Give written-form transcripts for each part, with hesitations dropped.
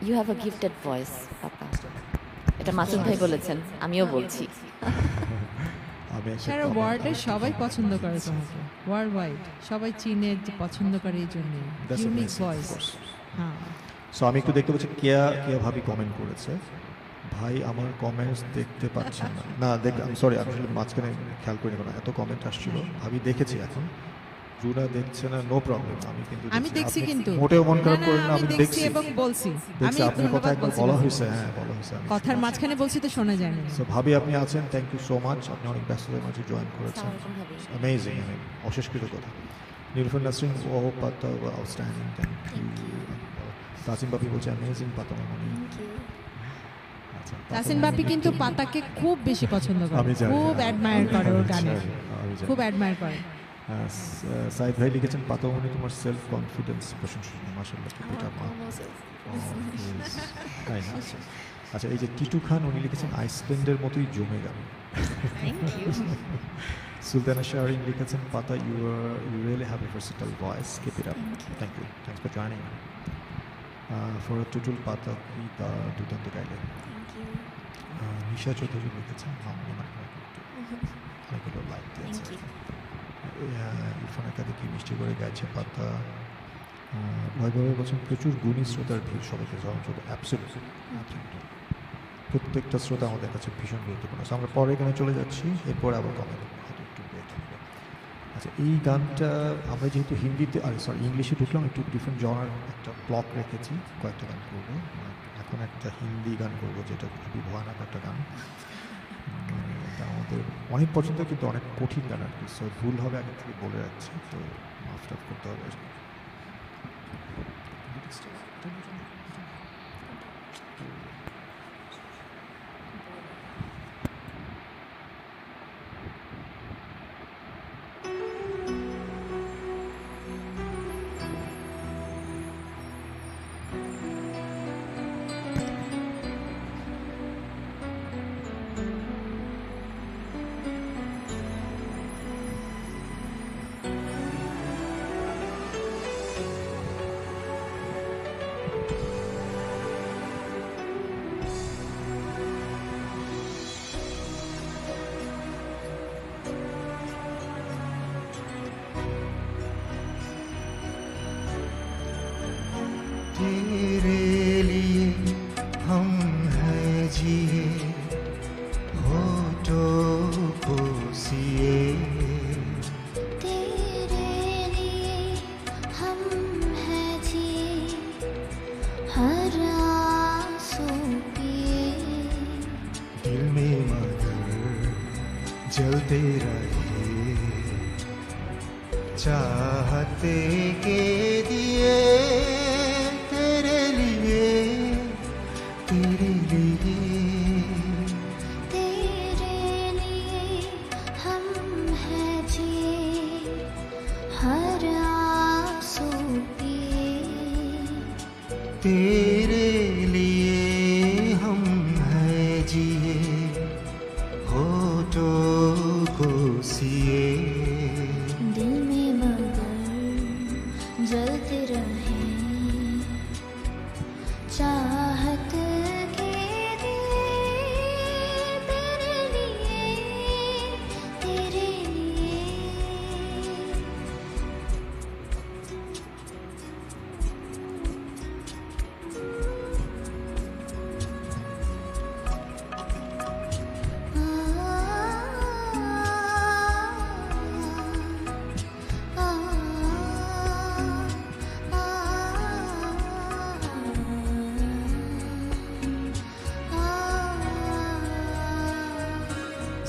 You have a gifted voice papa. এটা মাসুদ ভাই বলেছেন, আমিও বলছি। সারা ওয়ার্ল্ডে সবাই পছন্দ করে তোমাকে, ওয়ার্ল্ড ওয়াইড সবাই চীনে পছন্দ করে এই জন্য ইউনিক ভয়েস। হ্যাঁ, সো আমি একটু দেখতে পাচ্ছি কেয়া ভাবি কমেন্ট করেছে, ভাই আমার কমেন্টস দেখতে পাচ্ছেন না। না দেখ, আমি সরি, আমি আসলে মাঝখানে খেয়াল করিনি, না এত কমেন্ট আসছিল। আমি দেখেছি, এখন রুনা দেখছে না, নো প্রবলেম। আমি দেখছি, কিন্তু মোটেও মন খারাপ করেন না, আমি দেখছি এবং বলছি। আমি আপনার কথা একবার বলা হয়েছে, হ্যাঁ বলা হয়েছে, কথার মাঝখানে বলছি তো শোনা যায় না। সো ভাবি আপনি আছেন, থ্যাংক ইউ সো মাচ, আপনি অনেক ব্যস্ততার মাঝে জয়েন করেছেন, অ্যামেজিং, অশেষ কৃতজ্ঞতা। নীলফার নাসরিন, ও পাতা আউটস্ট্যান্ডিং, থ্যাংক ইউ। তাসিম বাপি বলছে অ্যামেজিং পাতা মামনি। তাসিন বাপি কিন্তু পাতাকে খুব বেশি পছন্দ করে, খুব অ্যাডমায়ার করে, ওর গানে খুব অ্যাডমায়ার করে। সাইদ ভাই লিখেছেন, পাতামনি তোমার সেলফ কনফিডেন্স প্রশংসনীয়, মাশাআল্লাহ। এটা মা আচ্ছা, এই যে টিটু খান, উনি লিখেছেন আইসল্যান্ডের মতোই জমে গেল। সুলতানা শাহরিন লিখেছেন, Pata you really have a versatile voice, keep it up. Thank you, thanks for joining. For Tutul, Pata কি তা দুর্দান্ত গাইলে। নিশা চৌধুরী লিখেছেন, অনেকগুলো লাইক দিয়েছে। ইরফান একাধিক মিষ্টি করে গাইছে পাতা। ভয়ভাবে বলছেন, প্রচুর গুণী শ্রোতার ভিড় সবাইকে যখন শুধু অ্যাবসলিউটলি প্রত্যেকটা শ্রোতা আমাদের কাছে ভীষণ গুরুত্বপূর্ণ। আমরা পরে এখানে চলে যাচ্ছি, এরপরে আবার কমেন্ট হয়তো একটু ব্রেক হবে। আচ্ছা, এই গানটা আমরা যেহেতু হিন্দিতে, ইংলিশে ঢুকলাম, একটু ডিফারেন্ট জনার একটা ব্লক রেখেছি, কয়েকটা গান করবো। এখন একটা হিন্দি গান করবো, যেটা খুবই ভয়ানক একটা গান। এটা আমাদের অনেক পছন্দ, কিন্তু অনেক কঠিন গান আর কি। সো ভুল হবে আগে থেকে বলে রাখছি, তো মাফ টাফ করতে হবে। तेरे लिए हम हैं जिए, होठों को सिए। तेरे लिए हम हैं जिए, हर आंसू पिए। दिल में मगर जलते रहे, चाहते के दिए। तेरे लिए हम हैं जिए, हर आंसू पिए। तेरे लिए हम हैं जिए, होठों को सिए। दिल में मगर जलते रहे, चाहत के दिए। तेरे लिए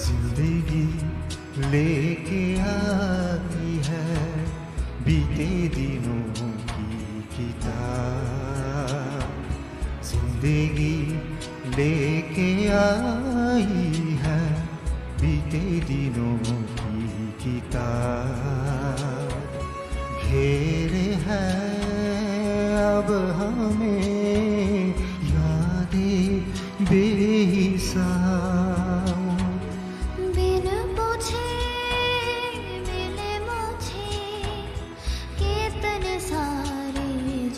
जिंदगी लेके आई है बीते दिनों की किताब। जिंदगी लेके आई है बीते दिनों की किताब। घेरे है अब हमें यादें बेहिसाब। बिन पूछे मिले मुझे कितने सारे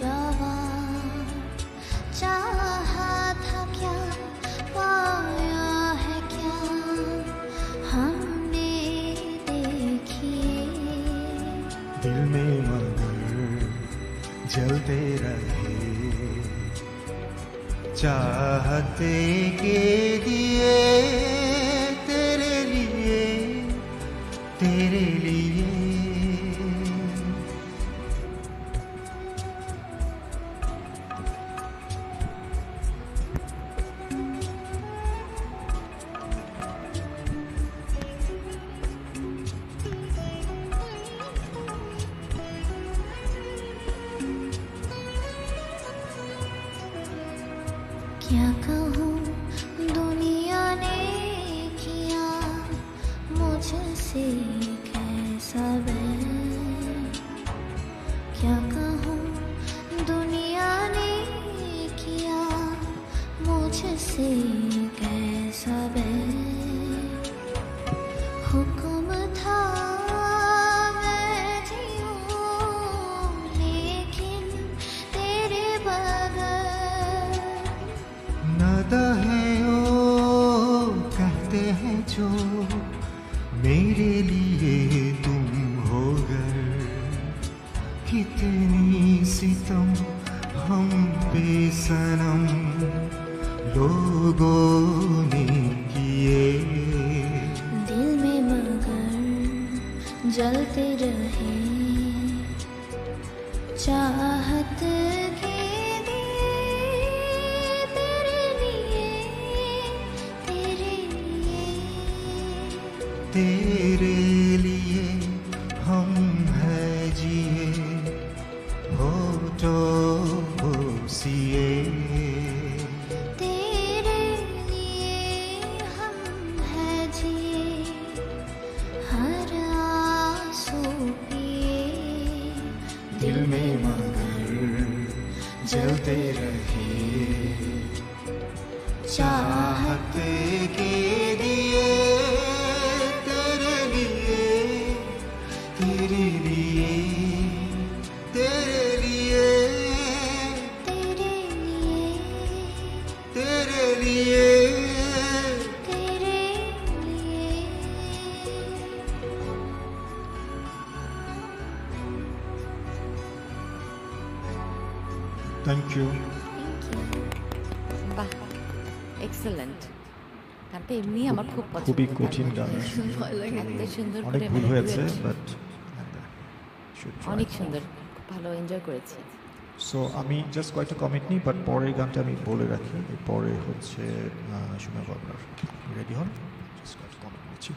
जवाब। रहे चाहते के दिए तेरे लिए तेरे लिए क्या कहूँ दुनिया ने किया मुझसे कैसा बैर क्या कहूँ दुनिया ने किया मुझसे कैसा बैर हुक्म था मैं जीऊँ लेकिन तेरे बगैर नादा है ओ कहते हैं जो मेरे लिए तुम हो गए कितनी सितम हम पे सनम लोगों ने किए दिल में मगर जलते रहे चाहत के दिए तेरे लिए तेरे लिए हम हैं जिए होठों सिए तेरे लिए हम हैं जिए हर आंसू पिए दिल में मगर जलते रहे चाहत के दिए तेरे लिए तेरे लिए तेरे लिए तेरे लिए तेरे लिए तेरे लिए থ্যাংক ইউ। বাহ, এক্সেলেন্ট। গানটা এমনি আমার খুব পছন্দ। খুবই কঠিন গান, এত সুন্দর অনেক করে ভুল মানে হয়েছে duet। বাট অনেক সুন্দর, খুব ভালো এনজয় করেছি। সো আমি জাস্ট কয়েকটা কমেন্ট নিই, বাট পরের গানটা আমি বলে রাখি। এই পরে হচ্ছে শুনে আপনার রেডি হন, জাস্ট কয়েকটা কমেন্ট নিচ্ছি।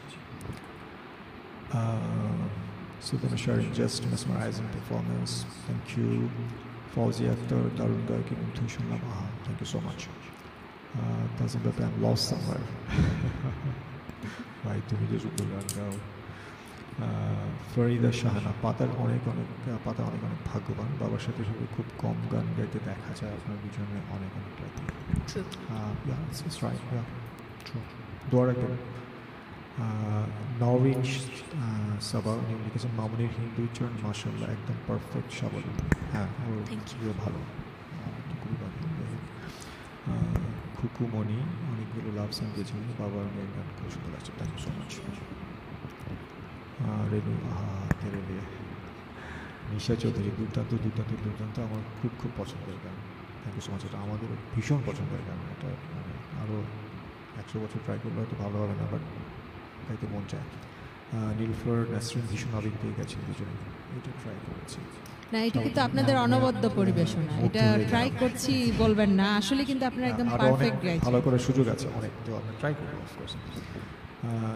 Sudhana sharing just mesmerizing performance. Thank you. Fauzi Akhtar, Darun Gaiki, Intuition Lamaha. Thank you so much. Tazim Bebe, I'm lost somewhere. Bhai, tumi je jubul গান গাও। ফরিদা শাহানা, পাতা অনেক ভাগ্যবান, বাবার সাথে সাথে খুব কম গান গাইতে দেখা যায় আপনার দুজনে অনেক lucky. It's right, yeah, true. দোয়া রাখবেন। নরিন সাবা উনি লিখেছেন মামুনির হিন্দু উচ্চারণ মাশাআল্লাহ একদম পারফেক্ট সাবল। হ্যাঁ, ওর খুবই ভালো, খুবই ভালো। খুকুমণি অনেকগুলো লাভ সং গেছিলেন, বাবার মেয়ের গান খুব সুন্দর লাগছে। Thank you so much. Renu তেরে লিয়ে, নিশা চৌধুরী, দুর্দান্ত দুর্দান্ত দুর্দান্ত, আমার খুব খুব পছন্দের গান। Thank you so much. এটা আমাদেরও ভীষণ পছন্দের গান। এটা মানে আরও 100 বছর ট্রাই করলে হয়তো ভালো হবে না, বাট গাইতে মন চায়। নীলফার নাসরিন ভীষণ আবেগ দিয়ে গেছেন দুজনে, এটা ট্রাই করেছি। না, এটা কিন্তু আপনাদের অনবদ্য পরিবেশনা, এটা ট্রাই করছি বলবেন না, আসলে কিন্তু আপনারা একদম আরো অনেক পারফেক্ট গাইছেন। ভালো করে সুযোগ আছে অনেক, তো আমরা ট্রাই করবো অফকোর্স।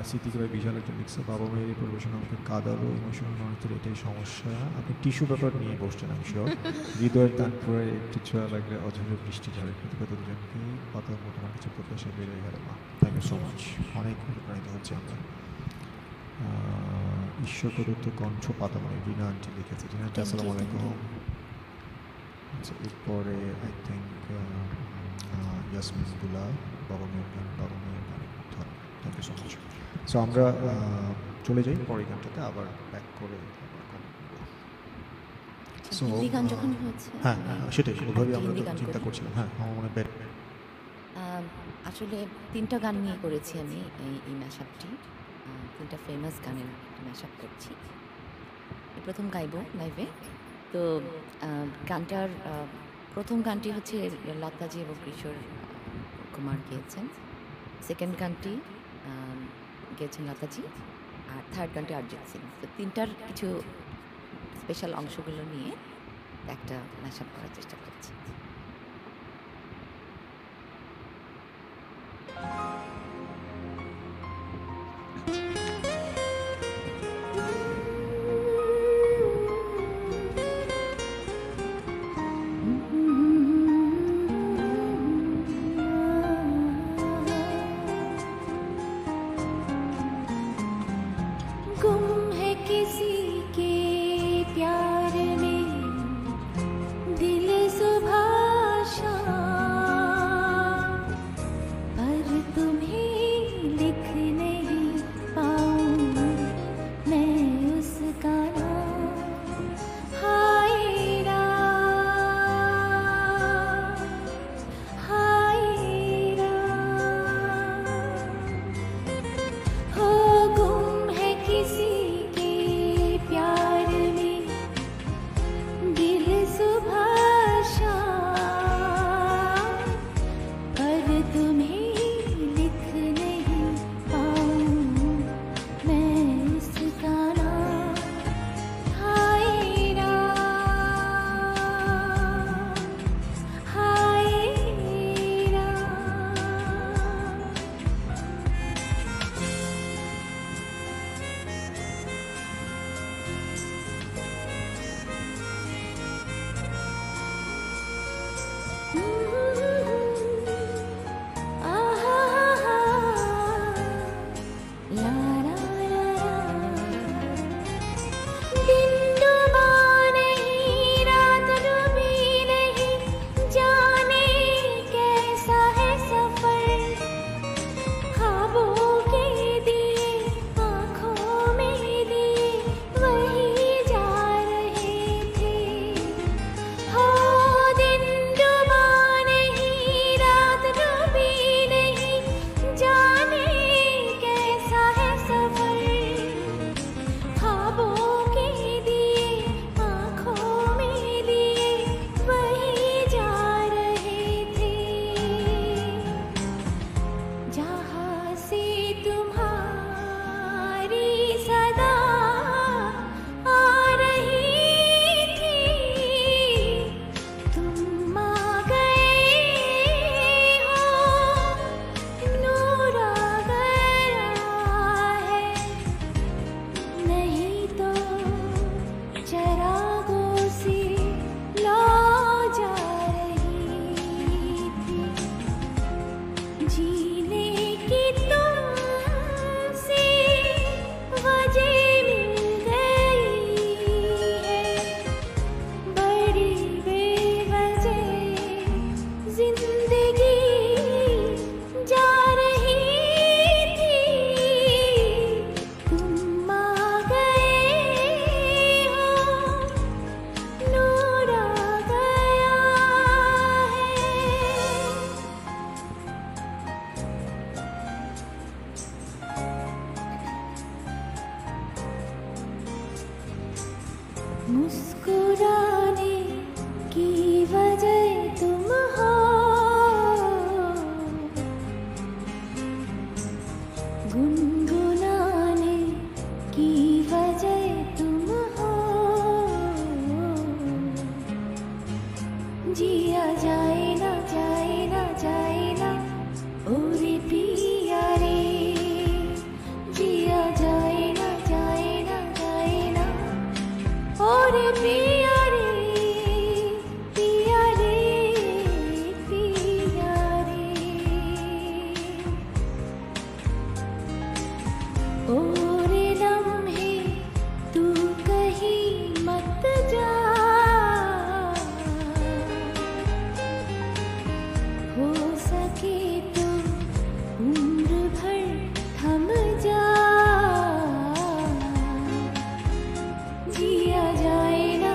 স্মৃতিকে বিশাল একটা লিখছে, বাবা মেয়ের এই পরিবেশনা আমাকে কাঁদালো, ইমোশনাল মানুষের এটাই সমস্যা। আপনি টিস্যু পেপার নিয়ে বসছেন আমি শিওর। হৃদয়ের টান পরে একটু ছোঁয়া লাগলে অঝরে বৃষ্টি ঝরে, কৃতজ্ঞতা দুজনকে পাতার মতো আমার কাছে প্রত্যাশা বেড়ে গেল। মা, থ্যাংক ইউ সো মাচ। অনেক অনুপ্রাণিত হচ্ছে আমরা। ঈশ্বর প্রদত্ত কণ্ঠ পাতা মানে রিনা আন্টি লিখেছে। রিনা আন্টি আসসালামু আলাইকুম। আচ্ছা, এরপরে আই থিঙ্ক ইয়াসমিন গুলা, বাবা মেয়ের গান, বাবা মেয়ের গান। Thank you so much. So আমরা চলে যাই পরের গানটাতে, আবার ব্যাক করে সো হিন্দি গান যখন হচ্ছে, হ্যাঁ সেটাই, ওইভাবে আমরা হিন্দি তো গান চিন্তা করি। করছিলাম। হ্যাঁ, আমার মনে হয় আসলে 3টা গান নিয়ে করেছি আমি এই ম্যাশআপটি। 3টা ফেমাস গানের ম্যাশআপ করছি। এই প্রথম গাইবো লাইভে। তো গানটার প্রথম গানটি হচ্ছে লতাজি এবং কিশোর কুমার গেয়েছেন, সেকেন্ড গানটি গেয়েছেন লতাজি, আর থার্ড গানটি অরিজিৎ সিং। তো তিনটার কিছু স্পেশাল অংশগুলো নিয়ে একটা ম্যাশআপ করার চেষ্টা করছি। गुम है किसी के प्यार में दिल सुबह शाम, पर तुम्हें लिख नहीं पाऊं मैं उसका नाम। हाय राम, हाय राम, हो गुम है किसी के प्यार में दिल सुबह शाम, पर तुम्हें लिख नहीं पाऊं मैं इसका नाम। हाय राम, हाय राम। दिन डूबा नहीं, रात डूबी नहीं, जाने कैसा है सफर। ख्वाबों के दिए आँखों में दिए वही जा रहे थे। हो दिन डूबा नहीं, रात डूबी नहीं, जाने कैसा है सफर। ख्वाबों के दिए आँखों में दिए वही जा रहे थे। जहाँ से तुम्हारी सदा आ रही थी, तुम आ गए हो, नूर आ गया है। नहीं तो चरागों से लौ जा रही थी। जीने की तुमसे वजह मिल गई है, बड़ी बेवजह जिंदगी जा रही थी। तुम आ गए हो, नूर आ गया है। मुस्कुराने की वजह तुम हो, गुनगुनाने की वजह तुम हो। जिया जाए ना जाए ना जाए ना ओरे पिया रे, जिया जाए ना जाए ना जाए ना ओरे पिया रे, पिया रे, पिया रे। ओरे लम्हे तू कहीं मत जा, हो सके तो उम्र भर थम जा। जिया जाए ना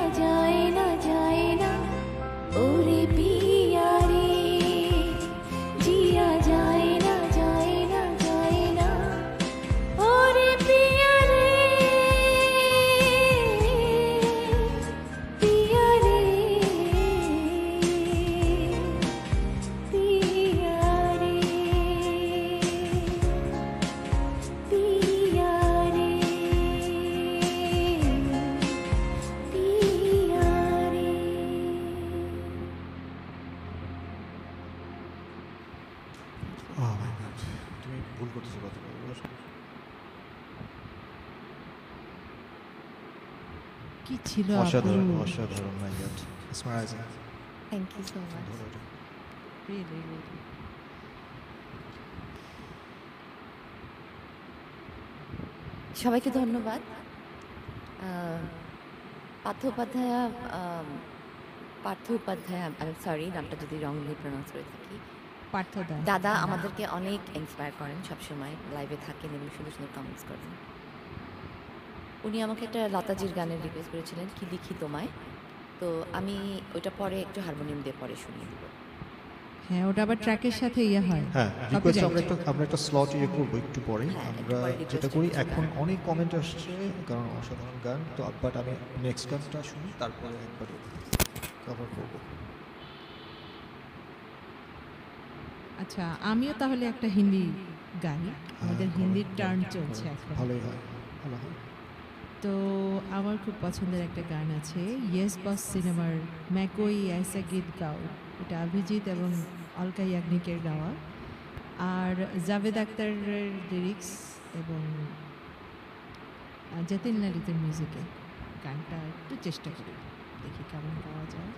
Oh my God, তুমি ভুল করতেছো কতবার। কি ছিল অসাধারণ আপু? অসাধারণ, my god, mesmerising. Thank you so much. Really, really. সবাইকে ধন্যবাদ। পার্থ উপাধ্যায়, পার্থ উপাধ্যায়, আমি সরি নামটা যদি রংলি প্রনাউন্স করে থাকি। পার্থদা। দাদা আমাদেরকে অনেক ইন্সপায়ার করেন, সবসময় লাইভে থাকেন এবং সুন্দর সুন্দর কমেন্টস করেন। উনি আমাকে একটা লতাজির গানের রিকোয়েস্ট করেছিলেন, কি লিখি তোমায়। তো আমি ওইটা পরে একটু হারমোনিয়াম দিয়ে পরে শুনিয়ে দেবো। হ্যাঁ, ওটা আবার ট্র্যাকের সাথে ইয়ে হয়। হ্যাঁ, Copyright. রিকোয়েস্ট আমরা একটা স্লট ইয়ে করবো একটু পরে। হ্যাঁ, একটু আমরা পরে request যেটা করি, করছি। এখন অনেক কমেন্ট আসছে কারণ অসাধারণ গান, তো বাট আমি নেক্সট গানটা শুনি তারপরে একবারে কভার করবো। আচ্ছা, আমিও তাহলে একটা হিন্দি গাই। আমাদের হিন্দির টার্ন চলছে এখন। ভালোই হয়, ভালো হয়। তো আমার খুব পছন্দের একটা গান আছে ইয়েস বস সিনেমার मैं कोई ऐसा गीत गाओ, এটা অভিজিৎ এবং অলকা ইয়াগনিকের গাওয়া, আর জাভেদ আখতারের লিরিক্স এবং যতীন ললিতের মিউজিকে। গানটা একটু চেষ্টা করি, দেখি কেমন গাওয়া যায়।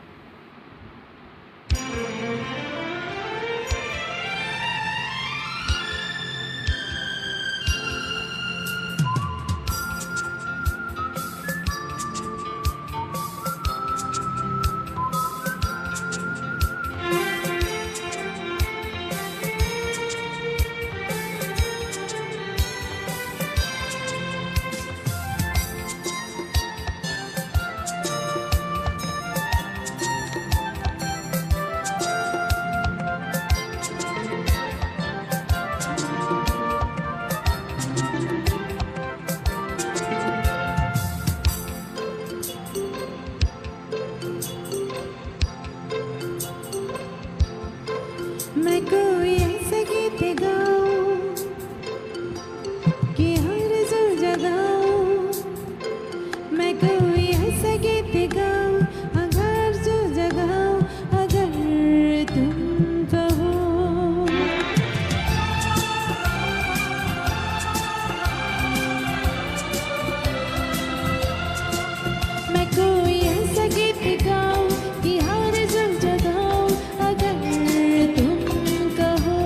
मैं कोई ऐसा गीत गाऊं कि हर सुर जगाऊं, मैं कोई ऐसा गीत गाऊं अगर जो जगाऊं, अगर तुम कहो। मैं कोई ऐसा गीत गाऊं कि हर सुर जगाऊं, अगर तुम कहो।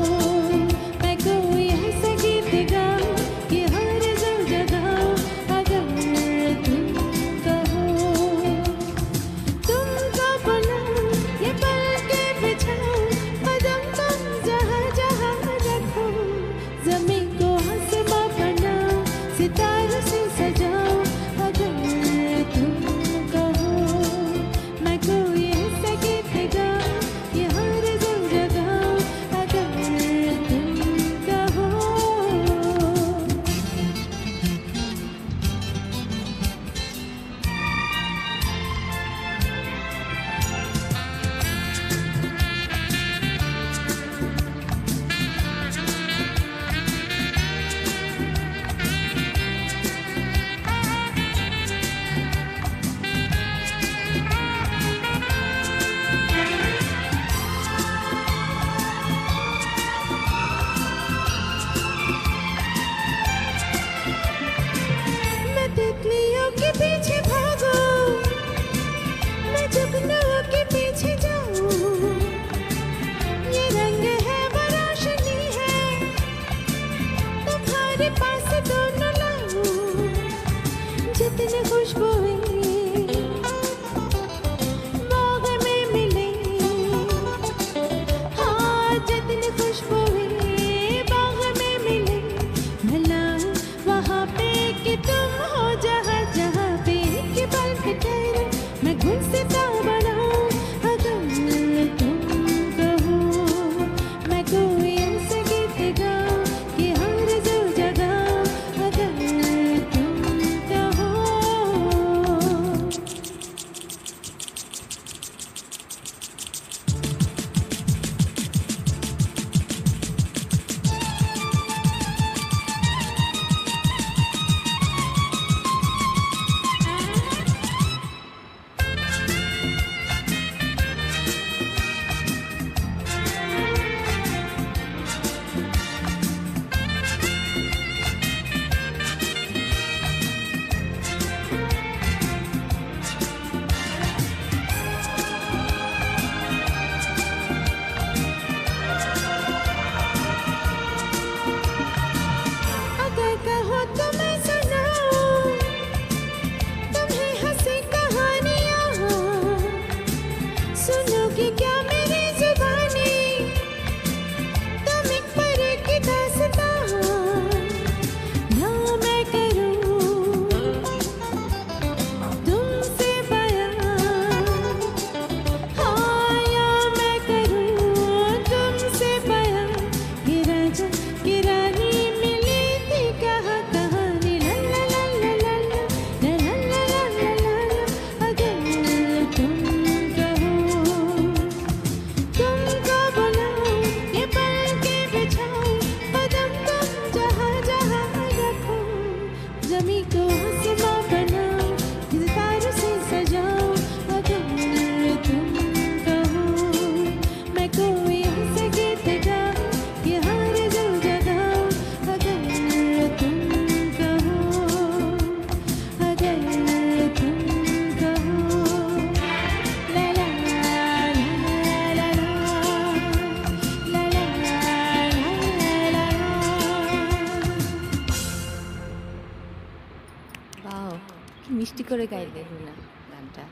করে গাইলে রুনা গানটা,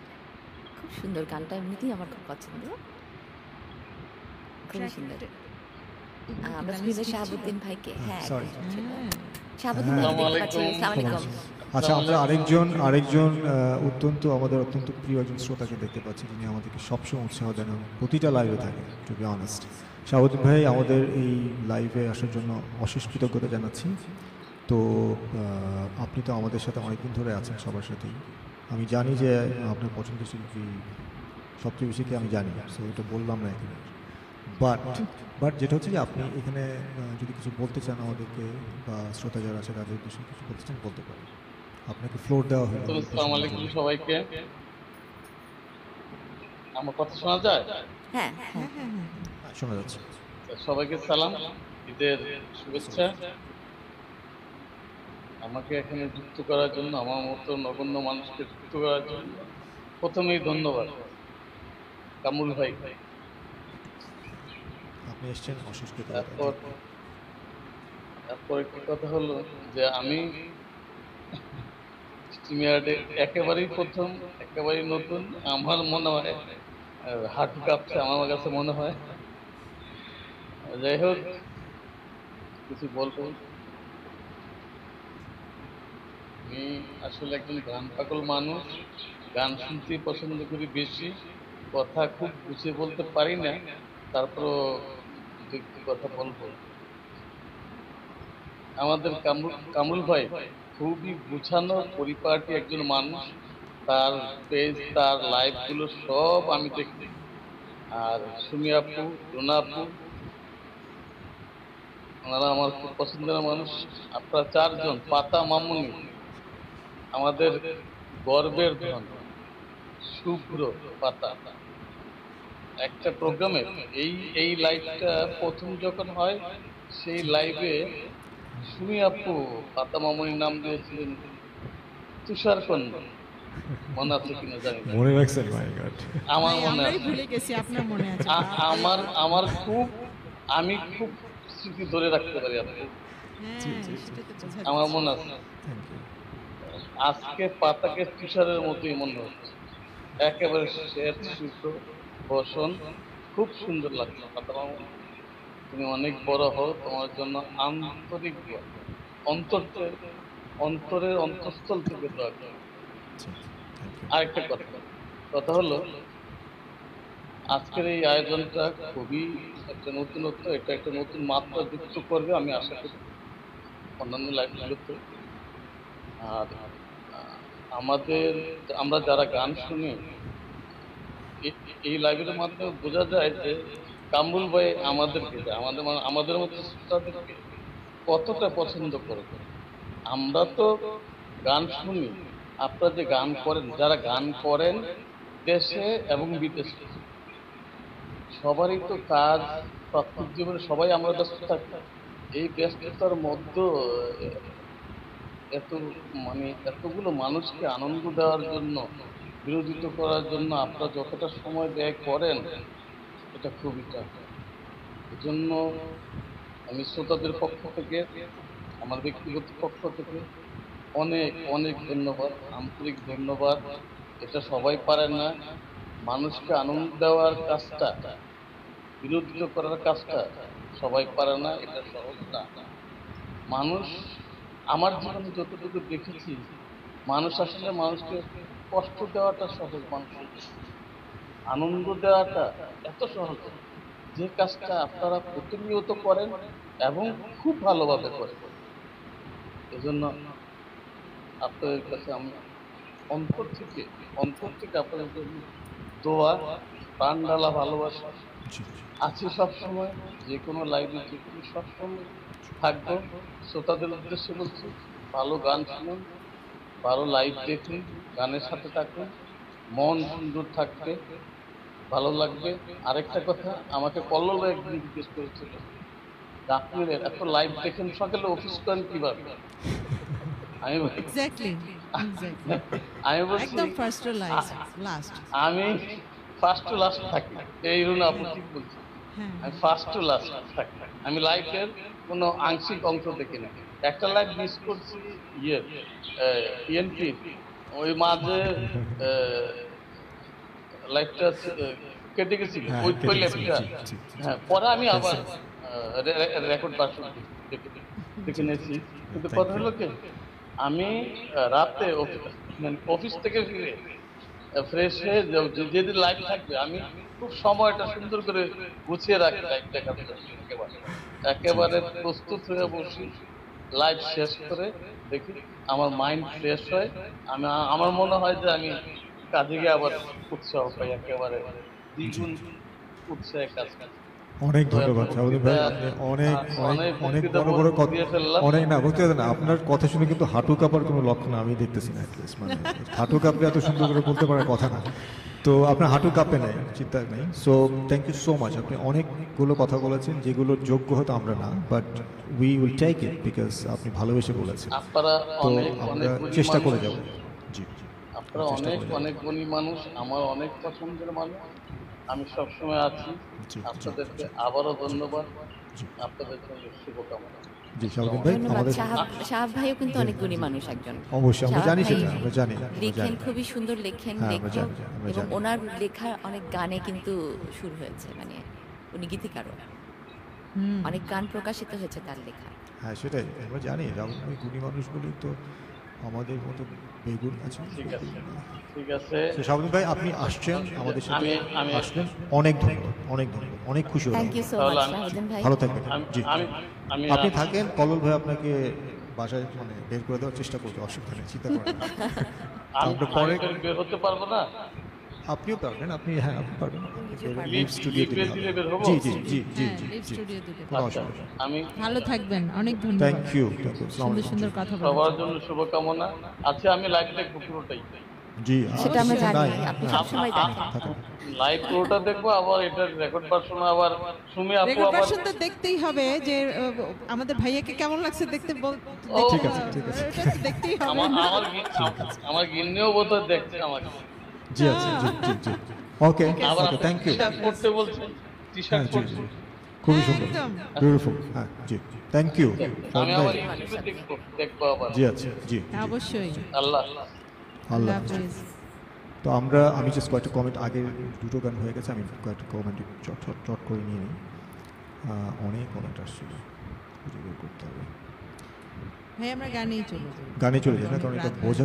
খুব সুন্দর গানটা, এমনিতেই আমার খুব পছন্দ, খুবই সুন্দর। আমরা স্কুলে শাহাবুদ্দিন ভাইকে, হ্যাঁ sorry. একদম ছিল। হ্যাঁ শাহাবুদ্দিন ভাইকে দেখতে পাচ্ছি। আসসালামু আলাইকুম। আচ্ছা, আমরা আরেকজন অত্যন্ত প্রিয় একজন শ্রোতাকে দেখতে পাচ্ছি, যিনি আমাদেরকে সবসময় উৎসাহ দেন এবং প্রতিটা লাইভে থাকে, টু বি অনেস্ট। শাহাবুদ্দিন ভাই, আমাদের এই লাইভে আসার জন্য অশেষ কৃতজ্ঞতা জানাচ্ছি। তো আপনি তো আমাদের সাথে অনেকদিন ধরে আছেন, সবার সাথেই। আমি জানি যে আপনার পছন্দের শিল্পী সবচেয়ে বেশি কি আমি জানি, সো এটা বললাম না এখানে। বাট যেটা হচ্ছে যে আপনি এখানে যদি কিছু বলতে চান আমাদেরকে বা শ্রোতা যারা আছে তাদের উদ্দেশ্যে কিছু বলতে চান, বলতে পারেন। আপনাকে ফ্লোর দেওয়া হলো। আসসালামু আলাইকুম সবাইকে। আমার কথা শোনা যায়? হ্যাঁ হ্যাঁ শোনা যাচ্ছে। সবাইকে সালাম, ঈদের শুভেচ্ছা। আমাকে এখানে যুক্ত করার জন্য, আমার মতো নগণ্য মানুষকে যুক্ত করার জন্য প্রথমেই ধন্যবাদ কামরুল ভাই। আপনি এসেছেন, অশেষ কৃতজ্ঞতা। তারপর একটি কথা হলো যে আমি স্টিমিয়ার্ডে একেবারেই প্রথম, একেবারেই নতুন। আমার মনে হয় হাঁটু কাঁপছে, আমার কাছে মনে হয়। যাই হোক, কিছু বলবো। আমি আসলে একজন গান পাগল মানুষ, গান শুনতেই পছন্দ করি বেশি। কথা খুব গুছিয়ে বলতে পারি না, তারপরও দু একটি কথা বলবো। আমাদের কামরুল ভাই খুবই গুছানো পরিপাটি একজন মানুষ। তার পেজ, তার লাইভগুলো সব আমি দেখি। আর সুমি আপু, রুনা আপু, ওনারা আমার খুব পছন্দের মানুষ। আপনারা চারজন, পাতা মামুনি, আমাদের গর্বের ধন, শুভ্র পাতা। একটা প্রোগ্রামে এই লাইভটা প্রথম যখন হয়, সেই লাইভে সুমি আপু পাতা মামুনির নাম দিয়েছিলেন তুষার কন্যা। মনে আছে কিনা জানি না। মনে রাখছেন? মাই গড, আমার মনে আমরাই আছে। ভুলে গেছি, আপনার মনে আছে? আমি খুব স্মৃতি ধরে রাখতে পারি আপনি। হ্যাঁ সেটা তো বোঝা আমার মনে আছে। Thank you. আজকে পাতাকে তুষারের মতোই মনে হচ্ছে, একেবারে শ্বেত শুভ্র বসন, খুব সুন্দর লাগছে। পাতা মামুনি, তুমি অনেক বড় হও, তোমার জন্য আন্তরিক অন্তরের অন্তঃস্থল থেকে দোয়া করি। আরেকটা কথা হলো, আজকের এই আয়োজনটা খুবই একটা নতুনত্ব, এটা একটা নতুন মাত্রা যুক্ত করবে আমি আশা করি অন্যান্য লাইভগুলোতে। আর আমরা যারা গান শুনি, এই লাইভের মাধ্যমে বোঝা যায় যে কামরুল ভাই আমাদের মতো শ্রোতাদেরকে কতটা পছন্দ করে। আমরা তো গান শুনি, আপনারা যে গান করেন, যারা গান করেন দেশে এবং বিদেশে, সবারই তো কাজ, প্রত্যেক জীবনে সবাই আমরা ব্যস্ত থাকি। এই ব্যস্ততার মধ্যে এতগুলো মানুষকে আনন্দ দেওয়ার জন্য, বিরোধিতা করার জন্য আপনারা যতটা সময় ব্যয় করেন, এটা খুবই টাফ। এজন্য আমি শ্রোতাদের পক্ষ থেকে, আমার ব্যক্তিগত পক্ষ থেকে অনেক অনেক ধন্যবাদ, আন্তরিক ধন্যবাদ। এটা সবাই পারে না। মানুষকে আনন্দ দেওয়ার কাজটা, বিরোধিতা করার কাজটা সবাই পারে না, এটা সহজ না। মানুষ, আমার জীবনে যতটুকু দেখেছি, মানুষ আসলে মানুষকে কষ্ট দেওয়াটা সহজ, মানুষের আনন্দ দেওয়াটা এত সহজ। যে কাজটা আপনারা প্রতিনিয়ত করেন এবং খুব ভালোভাবে করেন, এজন্য আপনাদের কাছে আমি অন্তর থেকে আপনাদের জন্য দোয়া, প্রাণ ঢালা ভালোবাসা আছি সবসময়। যে কোনো লাইভে সবসময় থাকবো। শ্রোতাদের উদ্দেশ্যে বলছি, ভালো গান শুনুন, ভালো লাইভ দেখুন, গানের সাথে থাকুন, মন সুন্দর থাকবে, ভালো লাগবে। আরেকটা কথা, আমাকে কল্লোল একদিন জিজ্ঞেস করেছিল, আপনি এত লাইভ দেখেন, সকালে অফিস করেন কিভাবে? আমি এক্স্যাক্টলি আমি বলছি একদম ফার্স্ট টু লাস্ট। আমি ফার্স্ট টু লাস্ট থাকি। এই রুনা আপু ঠিক বলছি, আমি ফার্স্ট টু লাস্ট থাকি। আমি লাইফের কোনো আংশিক অংশ দেখি না। একটা লাইফ মিস করছি ইএনপি ওই মাঝে লাইটটা কেটে গেছিল হ্যাঁ, ওই কেটে ওই গেছিল, ল্যাপটা। জি, জি, জি। হ্যাঁ, পরে আমি আবার রেকর্ড ভার্সন দেখে নিয়েছি। কিন্তু Thank কথা you. হলো কি, আমি রাতে মানে অফিস থেকে ফিরে ফ্রেশ হয়ে যেদিন লাইভ থাকবে আমি খুব সময়টা সুন্দর করে গুছিয়ে রাখি লাইভ দেখার জন্য। একেবারে একেবারে প্রস্তুত হয়ে বসি, লাইভ শেষ করে দেখি আমার মাইন্ড ফ্রেশ হয়। আমার মনে হয় যে আমি কাজে গিয়ে আবার উৎসাহ পাই, একেবারে দ্বিগুণ উৎসাহে কাজ করি। অনেক ধন্যবাদ শাহাবুদ্দিন ভাই, আপনি অনেক অনেক অনেক বড় বড় কথা, অনেক না বলতে না, আপনার কথা শুনে কিন্তু হাঁটু কাঁপার কোনো লক্ষণ আমি দেখতেছি না। অ্যাটলিস্ট মানে হাঁটু কাঁপলে এত সুন্দর করে বলতে পারার কথা না, তো আপনার হাঁটু কাঁপে নাই, চিন্তা নেই। So thank you so much, আপনি অনেকগুলো কথা বলেছেন যেগুলোর যোগ্য হয়তো আমরা না, but we will take it because আপনি ভালোবেসে বলেছেন। আপনারা তো অনেক আমরা গুণী চেষ্টা করে মানুষ। যাব। জি জি, আপনারা চেষ্টা অনেক করে যাবো। অনেক গুণী মানুষ, আমার অনেক পছন্দের মানুষ, আমি সবসময় আছি। জি, আপনাদেরকে আবারও ধন্যবাদ, জি আপনাদের জন্য শুভকামনা। জি শাহাবুদ্দিন ভাই, ধন্যবাদ। আমাদের শাহাব ভাইও কিন্তু অনেক গুণী মানুষ একজন। অবশ্যই আমরা শাহাব জানি ভাই সেটা, আমরা জানি, আমরা লেখেন, জানি। খুবই সুন্দর লেখেন, হ্যাঁ, আমরা লেখক, জানি, আমরা এবং জানি। ওনার লেখা অনেক গানে কিন্তু সুর হয়েছে, মানে উনি গীতিকারও, অনেক গান প্রকাশিত হয়েছে তার লেখা। হ্যাঁ সেটাই আমরা জানি, ওই গুণী মানুষগুলি তো আমাদের মতো বেগুন আছে। ঠিক আছে, ঠিক আছে। তো শাহাবুদ্দিন ভাই, আপনি আসছেন আমাদের সাথে, আমি আসলেন, অনেক ধন্যবাদ, অনেক ধন্যবাদ, অনেক খুশি হলাম। থ্যাংক ইউ সো তাহলে মাচ আমি- শাহাবুদ্দিন ভাই। ভালো থাকবেন। আমি জি আমি আমি আপনি থাকেন, কলল ভাই আপনাকে বাসায় মানে বের করে দেওয়ার চেষ্টা করবে, অসুবিধা নেই, চিন্তা করেন না। আমি আমরা পরে আমি বের হতে পারবো না। আপনিও পারবেন, আপনি হ্যাঁ আপনি পারবেন, পারবেন। লিভ স্টুডিও লিভ দিলে বের হবো? জি জি জি জি হ্যাঁ, জি লিভ জি, স্টুডিও দিলে। কোনো আচ্ছা, অসুবিধা নেই। আমি ভালো থাকবেন, অনেক ধন্যবাদ। থ্যাংক ইউ, সুন্দর সুন্দর কথা বলেন। সবার জন্য শুভকামনা। আচ্ছা, আমি লাইভ দেখবো পুরোটাই। জি সেটা আমরা জানি, নাই, আপনি হ্যাঁ, সবসময় দেখেন। থাকেন। লাইভ পুরোটা দেখবো, আবার এটার রেকর্ড ভার্সন আবার সুমি আপু রেকর্ড আবার ভার্সন তো দেখতেই হবে, যে আমাদের ভাইয়াকে কেমন লাগছে দেখতে ঠিক আছে, ঠিক আছে। ওটা তো দেখতেই হবে। আমার গিন্নিও বোধহয় দেখছে আমাকে। জি আছে, জি জি জি, ওকে আবার ওকে, থ্যাংক ইউ। টি-শার্ট পরতে বলছে, টি-শার্ট হ্যাঁ জি পরছে। জি, খুবই সুন্দর, একদম। বিউটিফুল। হ্যাঁ জি, থ্যাংক ইউ। আমি আবার ইউটিউবে দেখবো আবার। জি আছে, জি জি। অবশ্যই। আল্লাহ আল্লাহ আল্লাহ হাফেজ। হাফেজ। তো আমি জাস্ট কয়েকটা কমেন্ট, আগে দুটো গান হয়ে গেছে, আমি কয়েকটা কমেন্ট চট করে নিয়ে নিই। অনেক কমেন্ট আসছিল, খুঁজে বের করতে হবে। ভাই আমরা গানেই চলে যাই। গানে চলে যায় না, কারণ এটা রাত বোঝা